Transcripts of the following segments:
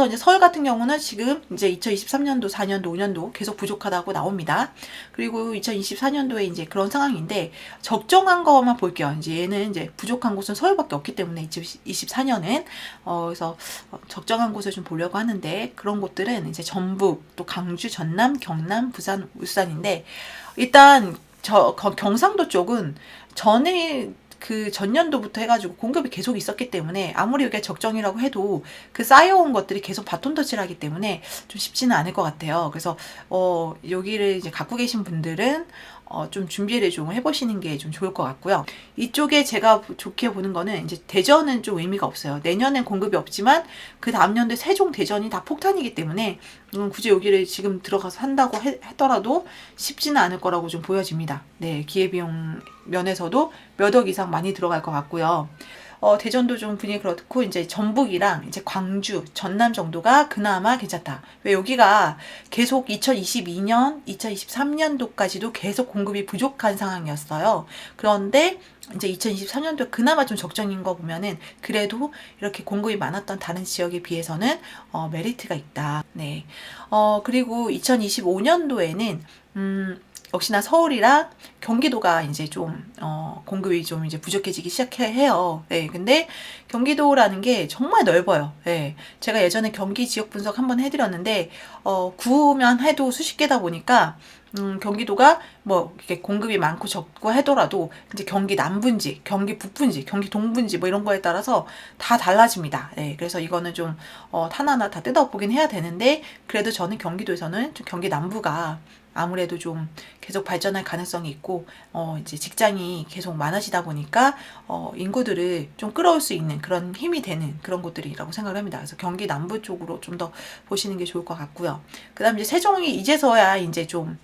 이제 서울 같은 경우는 지금 이제 2023년도, 4년도, 5년도 계속 부족하다고 나옵니다. 그리고 2024년도에 이제 그런 상황인데 적정한 거만 볼게요. 이제 얘는 이제 부족한 곳은 서울밖에 없기 때문에 2024년은 그래서 적정한 곳을 좀 보려고 하는데 그런 곳들은 이제 전북, 또 강주, 전남, 경남, 부산, 울산인데 일단 경상도 쪽은 전에 그 전년도부터 해가지고 공급이 계속 있었기 때문에 아무리 이게 적정이라고 해도 그 쌓여온 것들이 계속 바톤 터치를 하기 때문에 좀 쉽지는 않을 것 같아요. 그래서 여기를 이제 갖고 계신 분들은 좀 준비를 좀 해보시는 게 좀 좋을 것 같고요. 이쪽에 제가 좋게 보는 거는 이제 대전은 좀 의미가 없어요. 내년엔 공급이 없지만 그 다음 년도에 세종 대전이 다 폭탄이기 때문에 굳이 여기를 지금 들어가서 한다고 했더라도 쉽지는 않을 거라고 좀 보여집니다. 네, 기회비용 면에서도 몇 억 이상 많이 들어갈 것 같고요. 대전도 좀 분위기 그렇고 이제 전북이랑 이제 광주, 전남 정도가 그나마 괜찮다. 왜 여기가 계속 2022년, 2023년도까지도 계속 공급이 부족한 상황이었어요. 그런데 이제 2023년도 그나마 좀 적정인 거 보면은 그래도 이렇게 공급이 많았던 다른 지역에 비해서는 메리트가 있다. 네. 그리고 2025년도에는 역시나 서울이랑 경기도가 이제 좀 공급이 좀 이제 부족해지기 시작해요. 네, 근데 경기도라는 게 정말 넓어요. 네, 제가 예전에 경기 지역 분석 한번 해드렸는데 구면 해도 수십 개다 보니까 경기도가 뭐 이렇게 공급이 많고 적고 하더라도 이제 경기 남부인지, 경기 북부인지, 경기 동부인지 뭐 이런 거에 따라서 다 달라집니다. 네, 그래서 이거는 좀 하나하나 다 뜯어보긴 해야 되는데 그래도 저는 경기도에서는 좀 경기 남부가 아무래도 좀 계속 발전할 가능성이 있고 이제 직장이 계속 많아지다 보니까 인구들을 좀 끌어올 수 있는 그런 힘이 되는 그런 곳들이라고 생각을 합니다. 그래서 경기 남부 쪽으로 좀 더 보시는 게 좋을 것 같고요. 그다음 이제 세종이 이제서야 이제 좀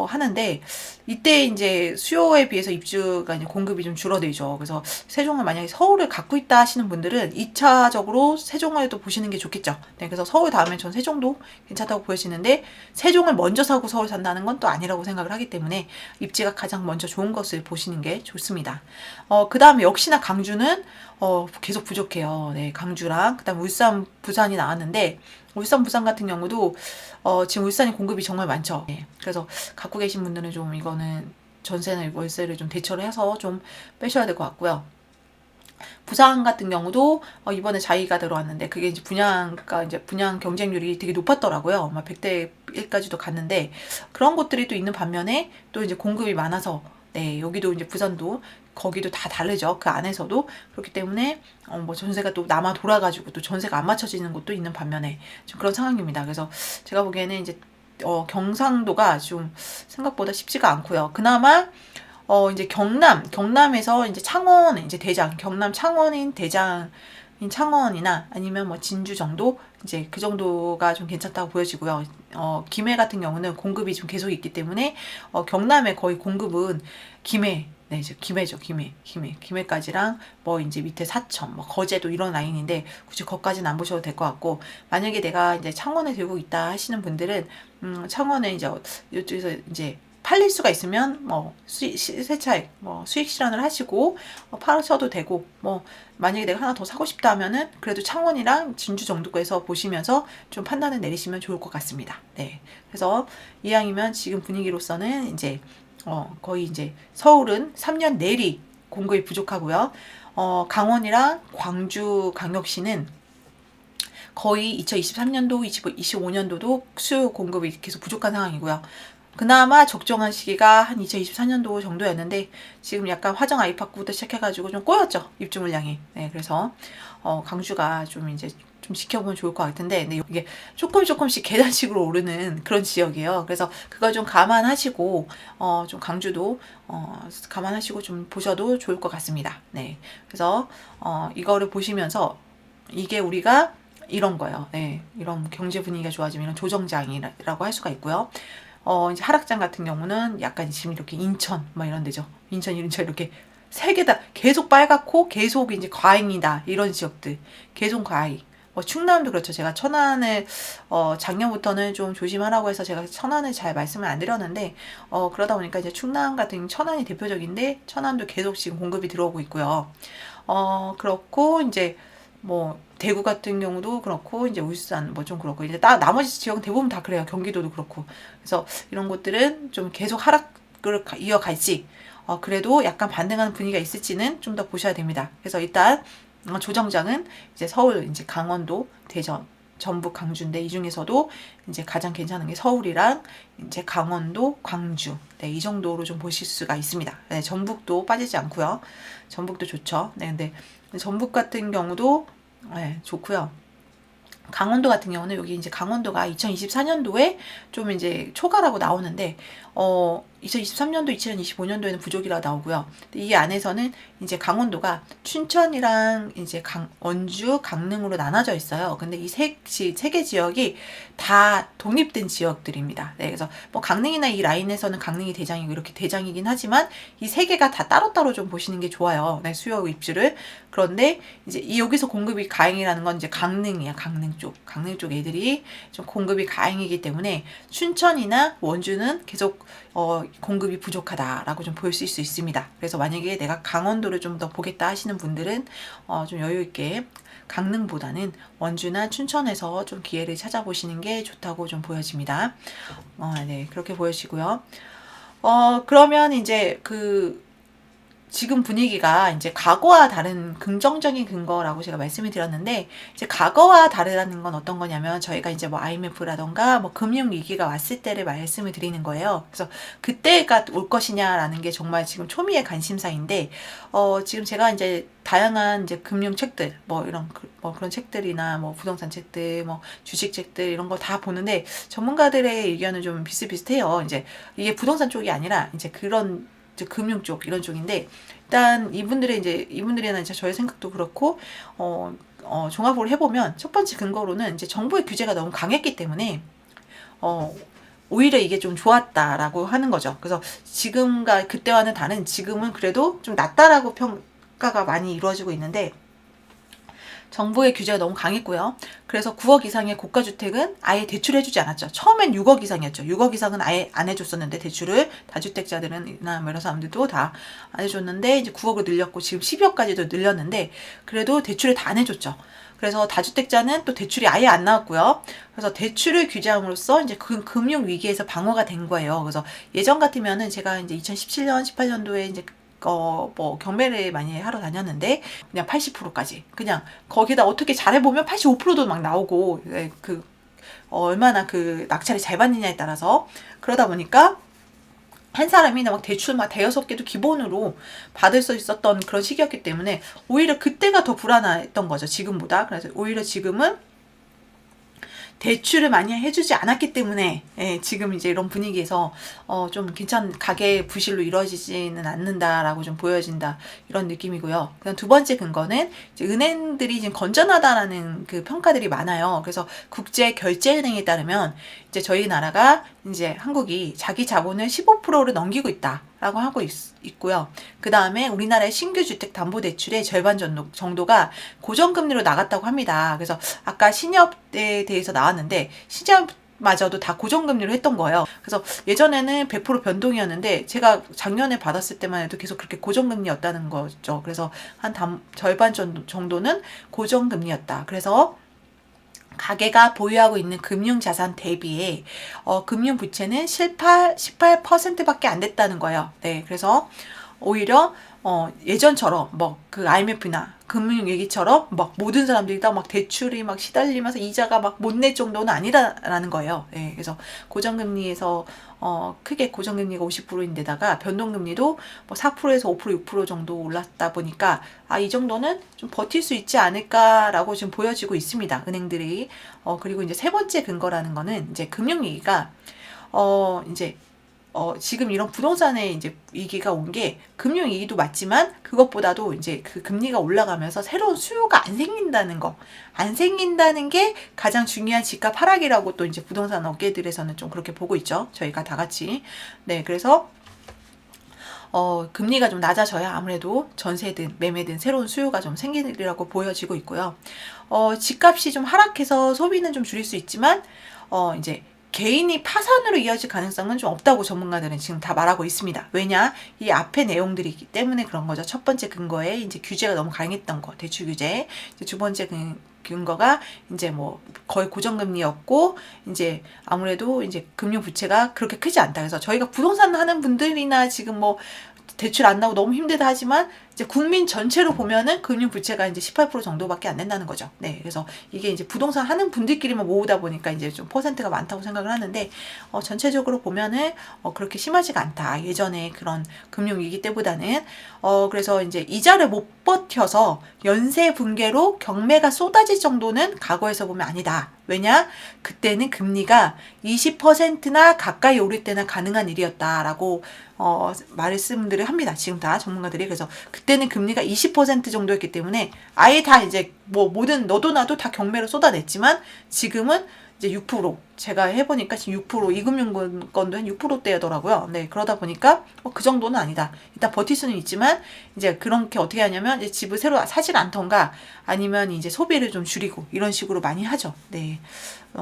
하는데 이때 이제 수요에 비해서 입주가 이제 공급이 좀 줄어들죠. 그래서 세종을 만약에 서울을 갖고 있다 하시는 분들은 2차적으로 세종을 또 보시는 게 좋겠죠. 네, 그래서 서울 다음에 전 세종도 괜찮다고 보여지는데 세종을 먼저 사고 서울 산다는 건 또 아니라고 생각을 하기 때문에 입지가 가장 먼저 좋은 것을 보시는 게 좋습니다. 그 다음에 역시나 강주는 계속 부족해요. 네, 강주랑 그다음 울산, 부산이 나왔는데 울산, 부산 같은 경우도 지금 울산이 공급이 정말 많죠. 네, 그래서 갖고 계신 분들은 좀 이거는 전세나 월세를 좀 대처를 해서 좀 빼셔야 될 것 같고요. 부산 같은 경우도 이번에 자이가 들어왔는데 그게 이제 분양 경쟁률이 되게 높았더라고요. 막 100대 1까지도 갔는데 그런 것들이 또 있는 반면에 또 이제 공급이 많아서 네, 여기도 이제 부산도 거기도 다 다르죠. 그 안에서도 그렇기 때문에 뭐 전세가 또 남아 돌아가지고 또 전세가 안 맞춰지는 곳도 있는 반면에 좀 그런 상황입니다. 그래서 제가 보기에는 이제 경상도가 좀 생각보다 쉽지가 않고요. 그나마 이제 경남에서 이제 창원, 이제 대장, 경남 창원인 대장인 창원이나 아니면 뭐 진주 정도, 이제 그 정도가 좀 괜찮다고 보여지고요. 김해 같은 경우는 공급이 좀 계속 있기 때문에, 경남의 거의 공급은 김해, 네, 이제 김해죠, 김해까지랑 뭐 이제 밑에 사천, 뭐 거제도 이런 라인인데 굳이 거기까지는 안 보셔도 될 것 같고, 만약에 내가 이제 창원에 들고 있다 하시는 분들은, 창원에 이제 이쪽에서 이제 팔릴 수가 있으면 뭐 세차액 뭐 수익 실현을 하시고 팔으셔도 되고, 뭐 만약에 내가 하나 더 사고 싶다 하면은 그래도 창원이랑 진주 정도에서 보시면서 좀 판단을 내리시면 좋을 것 같습니다. 네, 그래서 이왕이면 지금 분위기로서는 이제 거의 이제 서울은 3년 내리 공급이 부족하고요. 강원이랑 광주 광역시는 거의 2023년도, 25년도도 수요 공급이 계속 부족한 상황이고요. 그나마 적정한 시기가 한 2024년도 정도였는데 지금 약간 화정 아이파크부터 시작해가지고 좀 꼬였죠, 입주 물량이. 네, 그래서 강주가 좀 이제 좀 지켜보면 좋을 것 같은데, 근데 이게 조금씩 계단식으로 오르는 그런 지역이에요. 그래서 그걸 좀 감안하시고 좀 강주도 감안하시고 좀 보셔도 좋을 것 같습니다. 네, 그래서 이거를 보시면서 이게 우리가 이런 거예요. 네, 이런 경제 분위기가 좋아지면 이런 조정장이라고 할 수가 있고요. 이제 하락장 같은 경우는 약간 지금 이렇게 인천, 막 이런 데죠. 인천 이렇게 세 개 다 계속 빨갛고 계속 이제 과잉이다. 이런 지역들. 계속 과잉. 충남도 그렇죠. 제가 천안을, 작년부터는 좀 조심하라고 해서 제가 천안을 잘 말씀을 안 드렸는데, 그러다 보니까 이제 충남 같은 천안이 대표적인데, 천안도 계속 지금 공급이 들어오고 있고요. 그렇고, 이제, 뭐 대구 같은 경우도 그렇고 이제 울산 뭐 좀 그렇고 이제 나머지 지역은 대부분 다 그래요. 경기도도 그렇고. 그래서 이런 곳들은 좀 계속 하락을 이어갈지 그래도 약간 반등하는 분위기가 있을지는 좀 더 보셔야 됩니다. 그래서 일단 조정장은 이제 서울, 이제 강원도, 대전, 전북, 광주인데 이 중에서도 이제 가장 괜찮은 게 서울이랑 이제 강원도, 광주. 네, 이 정도로 좀 보실 수가 있습니다. 네, 전북도 빠지지 않고요. 전북도 좋죠. 네, 근데 전북 같은 경우도 네, 좋고요. 강원도 같은 경우는 여기 이제 강원도가 2024년도에 좀 이제 초과라고 나오는데 2023년도, 2025년도에는 부족이라고 나오고요. 이 안에서는 이제 강원도가 춘천이랑 이제 원주, 강릉으로 나눠져 있어요. 근데 이 세 개 지역이 다 독립된 지역들입니다. 네, 그래서 뭐 강릉이나 이 라인에서는 강릉이 대장이고 이렇게 대장이긴 하지만 이 세 개가 다 따로따로 좀 보시는 게 좋아요. 네, 수요 입주를. 그런데 이제 여기서 공급이 가행이라는 건 이제 강릉이야. 강릉 쪽 애들이 좀 공급이 가행이기 때문에 춘천이나 원주는 계속 공급이 부족하다라고 좀 보실 수 있습니다. 그래서 만약에 내가 강원도를 좀 더 보겠다 하시는 분들은 좀 여유 있게 강릉보다는 원주나 춘천에서 좀 기회를 찾아보시는 게 좋다고 좀 보여집니다. 네, 그렇게 보여지고요. 그러면 이제 지금 분위기가 이제 과거와 다른 긍정적인 근거라고 제가 말씀을 드렸는데, 이제 과거와 다르다는 건 어떤 거냐면, 저희가 이제 뭐 IMF라던가 뭐 금융위기가 왔을 때를 말씀을 드리는 거예요. 그래서 그때가 올 것이냐라는 게 정말 지금 초미의 관심사인데, 지금 제가 이제 다양한 이제 금융책들, 뭐 이런, 뭐 그런 책들이나 뭐 부동산 책들, 뭐 주식 책들 이런 거 다 보는데, 전문가들의 의견은 좀 비슷비슷해요. 이제 이게 부동산 쪽이 아니라 이제 그런 금융 쪽 이런 쪽인데 일단 이분들이나 이제 저의 생각도 그렇고 종합을 해보면 첫 번째 근거로는 이제 정부의 규제가 너무 강했기 때문에 오히려 이게 좀 좋았다라고 하는 거죠. 그래서 지금과 그때와는 다른 지금은 그래도 좀 낫다라고 평가가 많이 이루어지고 있는데 정부의 규제가 너무 강했고요. 그래서 9억 이상의 고가주택은 아예 대출해주지 않았죠. 처음엔 6억 이상이었죠. 6억 이상은 아예 안 해줬었는데 대출을 다주택자들은나 뭐 이런 사람들도 다 안 해줬는데 이제 9억을 늘렸고 지금 12억까지도 늘렸는데 그래도 대출을 다 안 해줬죠. 그래서 다주택자는 또 대출이 아예 안 나왔고요. 그래서 대출을 규제함으로써 이제 금융 위기에서 방어가 된 거예요. 그래서 예전 같으면은 제가 이제 2017년, 18년도에 이제 뭐 경매를 많이 하러 다녔는데 그냥 80%까지 그냥 거기다 어떻게 잘해보면 85%도 막 나오고 얼마나 낙찰이 잘 받느냐에 따라서 그러다 보니까 한 사람이 막 대출 막 대여섯 개도 기본으로 받을 수 있었던 그런 시기였기 때문에 오히려 그때가 더 불안했던 거죠, 지금보다. 그래서 오히려 지금은 대출을 많이 해주지 않았기 때문에 지금 이제 이런 분위기에서 좀 가계 부실로 이루어지지는 않는다라고 좀 보여진다 이런 느낌이고요. 그다음 두 번째 근거는 이제 은행들이 지금 건전하다라는 그 평가들이 많아요. 그래서 국제결제은행에 따르면 이제 저희 나라가 이제 한국이 자기 자본을 15%를 넘기고 있다라고 하고 있고요. 그 다음에 우리나라의 신규 주택 담보 대출의 절반 정도가 고정금리로 나갔다고 합니다. 그래서 아까 신협에 대해서 나왔는데 신협마저도 다 고정금리로 했던 거예요. 그래서 예전에는 100% 변동이었는데 제가 작년에 받았을 때만 해도 계속 그렇게 고정금리였다는 거죠. 그래서 한 절반 정도는 고정금리였다. 그래서 가계가 보유하고 있는 금융자산 대비에 금융부채는 18%밖에 안 됐다는 거예요. 네, 그래서 오히려 예전처럼 뭐 그 IMF나 금융위기처럼 막 모든 사람들이 다 막 대출이 막 시달리면서 이자가 막 못 낼 정도는 아니라는 거예요. 네, 그래서 고정금리에서 크게 고정금리가 50%인데다가 변동금리도 뭐 4%에서 5%, 6% 정도 올랐다 보니까 이 정도는 좀 버틸 수 있지 않을까라고 지금 보여지고 있습니다. 은행들이. 그리고 이제 세 번째 근거라는 거는 이제 금융위기가 이제 지금 이런 부동산에 이제 위기가 온 게 금융 위기도 맞지만 그것보다도 이제 그 금리가 올라가면서 새로운 수요가 안 생긴다는 거. 안 생긴다는 게 가장 중요한 집값 하락이라고 또 이제 부동산 업계들에서는 좀 그렇게 보고 있죠. 저희가 다 같이. 네, 그래서 금리가 좀 낮아져야 아무래도 전세든 매매든 새로운 수요가 좀 생기리라고 보여지고 있고요. 집값이 좀 하락해서 소비는 좀 줄일 수 있지만 이제 개인이 파산으로 이어질 가능성은 좀 없다고 전문가들은 지금 다 말하고 있습니다. 왜냐? 이 앞에 내용들이기 때문에 그런 거죠. 첫 번째 근거에 이제 규제가 너무 강했던 거, 대출 규제. 이제 두 번째 근거가 이제 뭐 거의 고정금리였고 이제 아무래도 이제 금융 부채가 그렇게 크지 않다. 그래서 저희가 부동산 하는 분들이나 지금 뭐 대출 안 나오고 너무 힘들다 하지만 이제 국민 전체로 보면은 금융 부채가 이제 18% 정도밖에 안 된다는 거죠. 네, 그래서 이게 이제 부동산 하는 분들끼리만 모으다 보니까 이제 좀 퍼센트가 많다고 생각을 하는데 전체적으로 보면은 그렇게 심하지가 않다. 예전에 그런 금융 위기 때보다는 그래서 이제 이자를 못 버텨서 연쇄 붕괴로 경매가 쏟아질 정도는 과거에서 보면 아니다. 왜냐? 그때는 금리가 20%나 가까이 오를 때나 가능한 일이었다라고 말씀들을 합니다. 지금 다 전문가들이. 그래서 그때는 금리가 20% 정도였기 때문에 아예 다 이제 뭐 모든 너도 나도 다 경매로 쏟아냈지만 지금은 이제 6% 제가 해보니까 지금 6% 이금융권도 한 6%대더라고요. 네, 그러다 보니까 그 정도는 아니다. 일단 버틸 수는 있지만 이제 그렇게 어떻게 하냐면 이제 집을 새로 사질 않던가 아니면 이제 소비를 좀 줄이고 이런 식으로 많이 하죠. 네,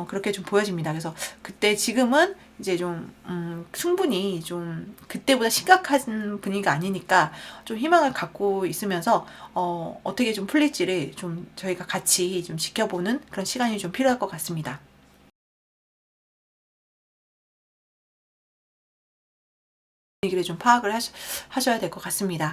그렇게 좀 보여집니다. 그래서 그때 지금은 이제 좀 충분히 좀 그때보다 심각한 분위기가 아니니까 좀 희망을 갖고 있으면서 어떻게 좀 풀릴지를 좀 저희가 같이 좀 지켜보는 그런 시간이 좀 필요할 것 같습니다. 분위기를 좀 파악을 하셔야 될 것 같습니다.